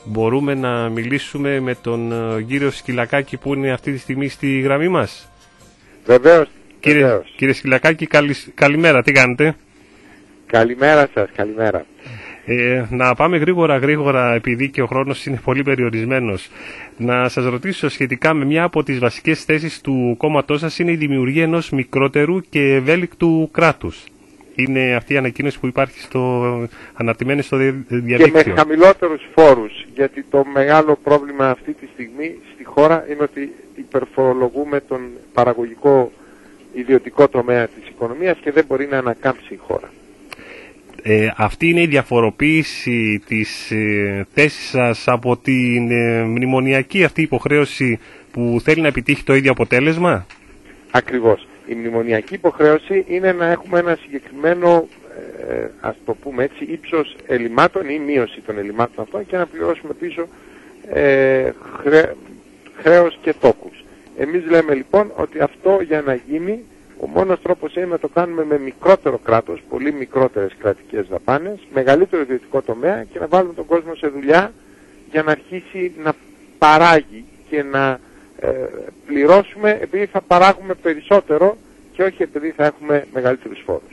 Μπορούμε να μιλήσουμε με τον κύριο Σκυλακάκη που είναι αυτή τη στιγμή στη γραμμή μας? Βεβαίως. Κύριε Σκυλακάκη, καλημέρα, τι κάνετε? Καλημέρα σας, καλημέρα. Να πάμε γρήγορα, επειδή και ο χρόνος είναι πολύ περιορισμένος. Να σας ρωτήσω σχετικά με μια από τις βασικές θέσεις του κόμματός σας, είναι η δημιουργία ενός μικρότερου και ευέλικτου κράτους. Είναι αυτή η ανακοίνωση που υπάρχει αναρτημένη στο διαδίκτυο. Και με χαμηλότερους φόρους, γιατί το μεγάλο πρόβλημα αυτή τη στιγμή στη χώρα είναι ότι υπερφορολογούμε τον παραγωγικό ιδιωτικό τομέα της οικονομίας και δεν μπορεί να ανακάμψει η χώρα. Αυτή είναι η διαφοροποίηση της θέσης σας από την μνημονιακή αυτή υποχρέωση που θέλει να επιτύχει το ίδιο αποτέλεσμα? Ακριβώς. Η μνημονιακή υποχρέωση είναι να έχουμε ένα συγκεκριμένο, ας το πούμε έτσι, ύψος ελλημάτων ή μείωση των ελλημάτων αυτών και να πληρώσουμε πίσω χρέος και τόκους. Εμείς λέμε λοιπόν ότι αυτό για να γίνει, ο μόνος τρόπος είναι να το κάνουμε με μικρότερο κράτος, πολύ μικρότερες κρατικές δαπάνες, μεγαλύτερο ιδιωτικό τομέα και να βάλουμε τον κόσμο σε δουλειά για να αρχίσει να παράγει και να πληρώσουμε επειδή θα παράγουμε περισσότερο και όχι επειδή θα έχουμε μεγαλύτερους φόρους.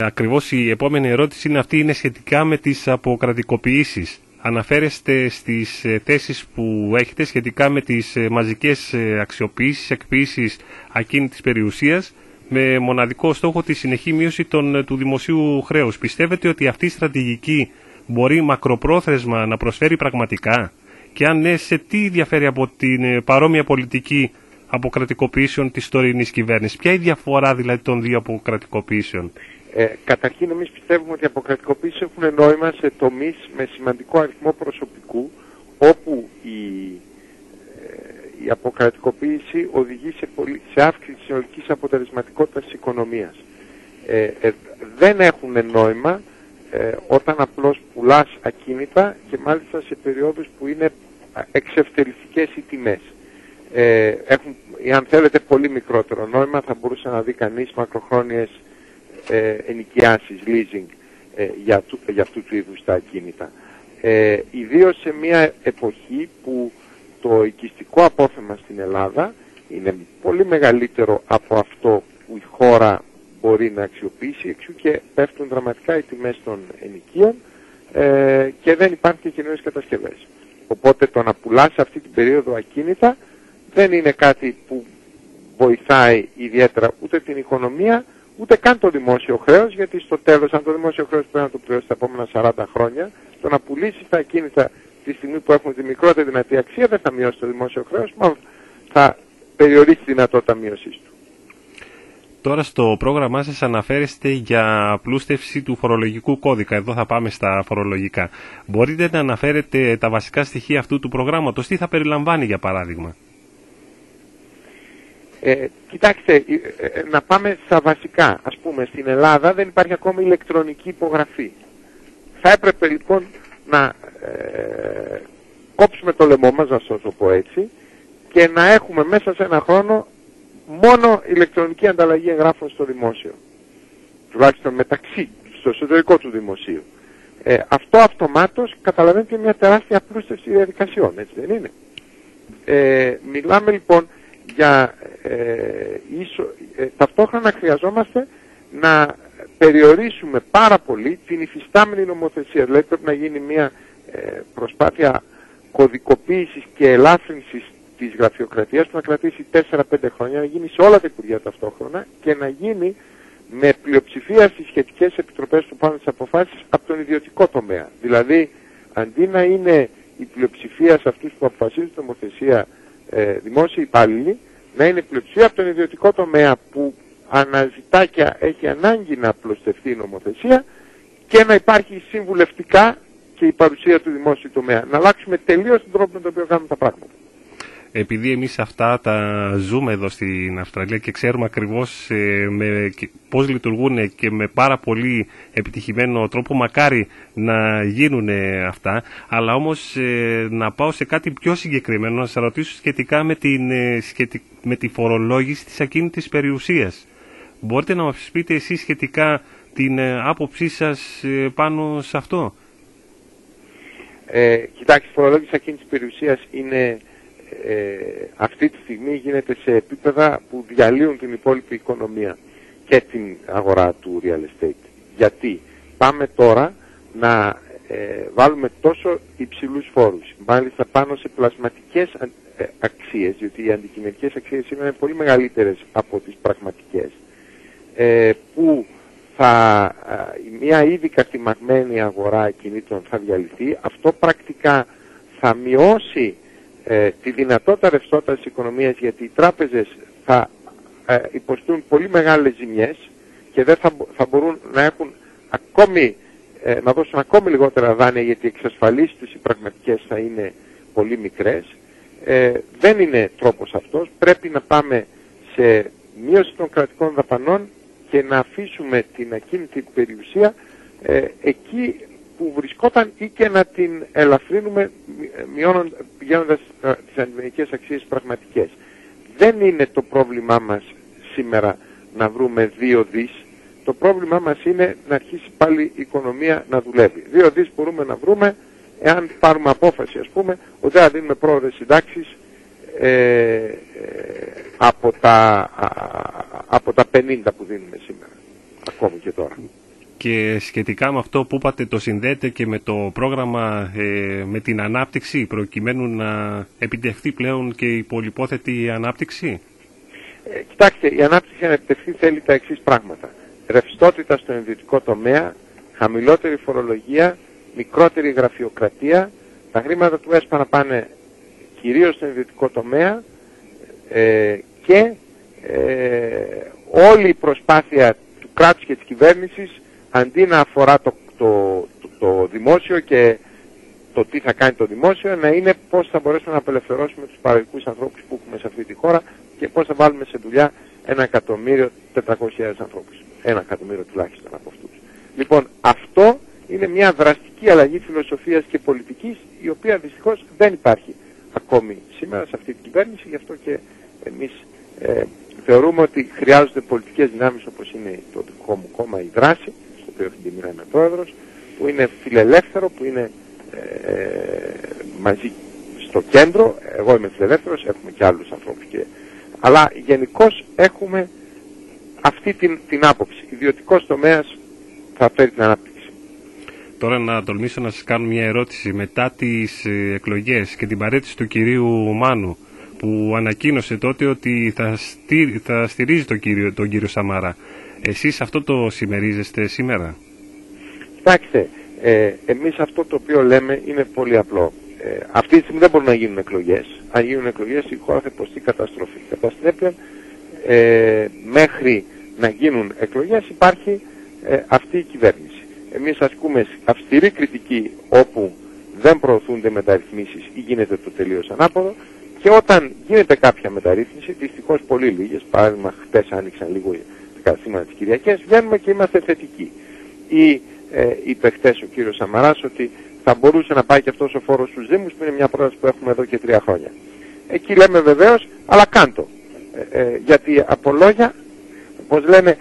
Ακριβώς η επόμενη ερώτηση είναι αυτή, είναι σχετικά με τις αποκρατικοποιήσεις. Αναφέρεστε στις θέσεις που έχετε σχετικά με τις μαζικές αξιοποιήσεις, εκποίησεις ακίνητης περιουσίας με μοναδικό στόχο τη συνεχή μείωση του δημοσίου χρέους. Πιστεύετε ότι αυτή η στρατηγική μπορεί μακροπρόθεσμα να προσφέρει πραγματικά? Και αν ναι, σε τι διαφέρει από την παρόμοια πολιτική αποκρατικοποιήσεων της τωρινής κυβέρνησης? Ποια είναι η διαφορά δηλαδή των δύο αποκρατικοποιήσεων? Καταρχήν εμείς πιστεύουμε ότι οι αποκρατικοποιήσεις έχουν νόημα σε τομείς με σημαντικό αριθμό προσωπικού, όπου η αποκρατικοποίηση οδηγεί σε αύξηση της συνολικής αποτελεσματικότητας της οικονομίας. Δεν έχουν νόημα όταν απλώς πουλάς ακίνητα και μάλιστα σε περιόδους που είναι εξευτελιστικές οι τιμές. Έχουν, αν θέλετε, πολύ μικρότερο νόημα. Θα μπορούσε να δει κανείς μακροχρόνιες ενοικιάσεις, leasing για αυτού του είδους τα ακίνητα. Ιδίως σε μια εποχή που το οικιστικό απόθεμα στην Ελλάδα είναι πολύ μεγαλύτερο από αυτό που η χώρα μπορεί να αξιοποιήσει, εξού και πέφτουν δραματικά οι τιμές των ενοικίων και δεν υπάρχουν και καινούριες κατασκευές. Οπότε το να πουλάς αυτή την περίοδο ακίνητα δεν είναι κάτι που βοηθάει ιδιαίτερα ούτε την οικονομία, ούτε καν το δημόσιο χρέος, γιατί στο τέλος, αν το δημόσιο χρέος πρέπει να το πληρώσει τα επόμενα 40 χρόνια, το να πουλήσεις τα ακίνητα τη στιγμή που έχουν τη μικρότερη δυνατή αξία δεν θα μειώσει το δημόσιο χρέος, μα θα περιορίσει τη δυνατότητα μείωσης του. Τώρα στο πρόγραμμά σας αναφέρεστε για απλούστευση του φορολογικού κώδικα. Εδώ θα πάμε στα φορολογικά. Μπορείτε να αναφέρετε τα βασικά στοιχεία αυτού του προγράμματος? Τι θα περιλαμβάνει για παράδειγμα? Κοιτάξτε, να πάμε στα βασικά. Ας πούμε, στην Ελλάδα δεν υπάρχει ακόμη ηλεκτρονική υπογραφή. Θα έπρεπε λοιπόν να κόψουμε το λαιμό μας, να σας το πω έτσι, και να έχουμε μέσα σε ένα χρόνο μόνο ηλεκτρονική ανταλλαγή εγγράφων στο δημόσιο. Τουλάχιστον μεταξύ, στο εσωτερικό του δημοσίου. Αυτό αυτομάτως καταλαβαίνετε μια τεράστια απλούστευση διαδικασιών, έτσι δεν είναι? Μιλάμε λοιπόν για ταυτόχρονα χρειαζόμαστε να περιορίσουμε πάρα πολύ την υφιστάμενη νομοθεσία. Δηλαδή πρέπει να γίνει μια προσπάθεια κωδικοποίησης και ελάφρυνσης της γραφειοκρατίας που να κρατήσει 4-5 χρόνια, να γίνει σε όλα τα υπουργεία ταυτόχρονα και να γίνει με πλειοψηφία στις σχετικές επιτροπές που πάνε τις αποφάσεις από τον ιδιωτικό τομέα. Δηλαδή, αντί να είναι η πλειοψηφία σε αυτούς που αποφασίζουν την νομοθεσία δημόσιοι υπάλληλοι, να είναι πλειοψηφία από τον ιδιωτικό τομέα που αναζητά και έχει ανάγκη να απλωστευτεί η νομοθεσία και να υπάρχει συμβουλευτικά και η παρουσία του δημόσιου τομέα. Να αλλάξουμε τελείως τον τρόπο με τον οποίο κάνουμε τα πράγματα. Επειδή εμείς αυτά τα ζούμε εδώ στην Αυστραλία και ξέρουμε ακριβώς πώς λειτουργούν και με πάρα πολύ επιτυχημένο τρόπο, μακάρι να γίνουν αυτά, αλλά όμως να πάω σε κάτι πιο συγκεκριμένο, να σας ρωτήσω σχετικά με τη φορολόγηση της ακίνητης περιουσίας. Μπορείτε να μας πείτε εσείς σχετικά την άποψή σας πάνω σε αυτό? Κοιτάξτε, η φορολόγηση ακίνητης περιουσίας είναι αυτή τη στιγμή γίνεται σε επίπεδα που διαλύουν την υπόλοιπη οικονομία και την αγορά του real estate. Γιατί πάμε τώρα να βάλουμε τόσο υψηλούς φόρους, μάλιστα πάνω σε πλασματικές αξίες, διότι οι αντικειμενικές αξίες είναι πολύ μεγαλύτερες από τις πραγματικές, που μια ήδη κατημαγμένη αγορά κινήτων θα διαλυθεί. Αυτό πρακτικά θα μειώσει τη δυνατότητα ρευστότητας της οικονομίας, γιατί οι τράπεζες θα υποστούν πολύ μεγάλες ζημιές και δεν θα μπορούν να έχουν να δώσουν ακόμη λιγότερα δάνεια, γιατί οι εξασφαλίσεις τους οι πραγματικές θα είναι πολύ μικρές. Δεν είναι τρόπος αυτός. Πρέπει να πάμε σε μείωση των κρατικών δαπανών και να αφήσουμε την ακίνητη περιουσία εκεί που βρισκόταν ή και να την ελαφρύνουμε πηγαίνοντας τις αντικειμενικές αξίες πραγματικές. Δεν είναι το πρόβλημά μας σήμερα να βρούμε 2 δις. Το πρόβλημά μας είναι να αρχίσει πάλι η οικονομία να δουλεύει. 2 δις μπορούμε να βρούμε εάν πάρουμε απόφαση, ας πούμε, ότι θα δίνουμε πρόορες συντάξεις από τα 50 που δίνουμε σήμερα, ακόμη και τώρα. Και σχετικά με αυτό που είπατε, το συνδέεται και με το πρόγραμμα με την ανάπτυξη, προκειμένου να επιτευχθεί πλέον και η πολυπόθετη ανάπτυξη. Κοιτάξτε, η ανάπτυξη για να επιτευχθεί θέλει τα εξής πράγματα. Ρευστότητα στον ιδιωτικό τομέα, χαμηλότερη φορολογία, μικρότερη γραφειοκρατία, τα χρήματα του ΕΣΠΑ να πάνε κυρίως στον ιδιωτικό τομέα και όλη η προσπάθεια του κράτους και της κυβέρνησης, αντί να αφορά το δημόσιο και το τι θα κάνει το δημόσιο, να είναι πώς θα μπορέσουμε να απελευθερώσουμε τους παραγωγικούς ανθρώπους που έχουμε σε αυτή τη χώρα και πώς θα βάλουμε σε δουλειά 1.400.000 ανθρώπους. 1 εκατομμύριο τουλάχιστον από αυτούς. Λοιπόν, αυτό είναι μια δραστική αλλαγή φιλοσοφίας και πολιτικής, η οποία δυστυχώς δεν υπάρχει ακόμη σήμερα σε αυτή την κυβέρνηση. Γι' αυτό και εμείς θεωρούμε ότι χρειάζονται πολιτικές δυνάμεις, όπως είναι το δικό μου κόμμα, η Δράση, στο οποίο έχει την είμαι πρόεδρος, που είναι φιλελεύθερο, που είναι μαζί στο κέντρο. Εγώ είμαι φιλελεύθερος, έχουμε και άλλους ανθρώπους, αλλά γενικώς έχουμε αυτή την άποψη. Ιδιωτικός τομέας θα φέρει την ανάπτυξη. Τώρα να τολμήσω να σας κάνω μια ερώτηση. Μετά τις εκλογές και την παρέτηση του κυρίου Μάνου, που ανακοίνωσε τότε ότι θα στηρίζει τον κύριο Σαμαρά, εσείς αυτό το συμμερίζεστε σήμερα? Κοιτάξτε, εμείς αυτό το οποίο λέμε είναι πολύ απλό. Αυτή τη στιγμή δεν μπορούν να γίνουν εκλογές. Αν γίνουν εκλογές, η χώρα θα υποστεί καταστροφή. Κατά συνέπεια, μέχρι να γίνουν εκλογές υπάρχει αυτή η κυβέρνηση. Εμείς ασκούμε αυστηρή κριτική όπου δεν προωθούνται μεταρρυθμίσεις ή γίνεται το τελείως ανάποδο, και όταν γίνεται κάποια μεταρρύθμιση, δυστυχώς πολύ λίγες, παράδειγμα χτες άνοιξαν λίγο τα καταστήματα της Κυριακής, βγαίνουμε και είμαστε θετικοί. Ή είπε χτες ο κύριος Σαμαράς ότι θα μπορούσε να πάει και αυτός ο φόρος στους Δήμους, που είναι μια πρόταση που έχουμε εδώ και 3 χρόνια. Εκεί λέμε βεβαίως, αλλά κάντο. Γιατί από λόγια, όπως λένε,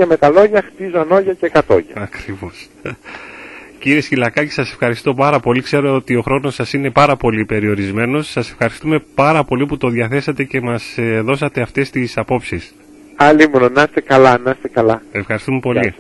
με τα λόγια χτίζω ανόγια και κατόγια. Ακριβώς. Κύριε Σκυλακάκη, σας ευχαριστώ πάρα πολύ. Ξέρω ότι ο χρόνος σας είναι πάρα πολύ περιορισμένος. Σας ευχαριστούμε πάρα πολύ που το διαθέσατε και μας δώσατε αυτές τις απόψεις. Άλλη μόνο, να είστε καλά, να είστε καλά. Ευχαριστούμε πολύ.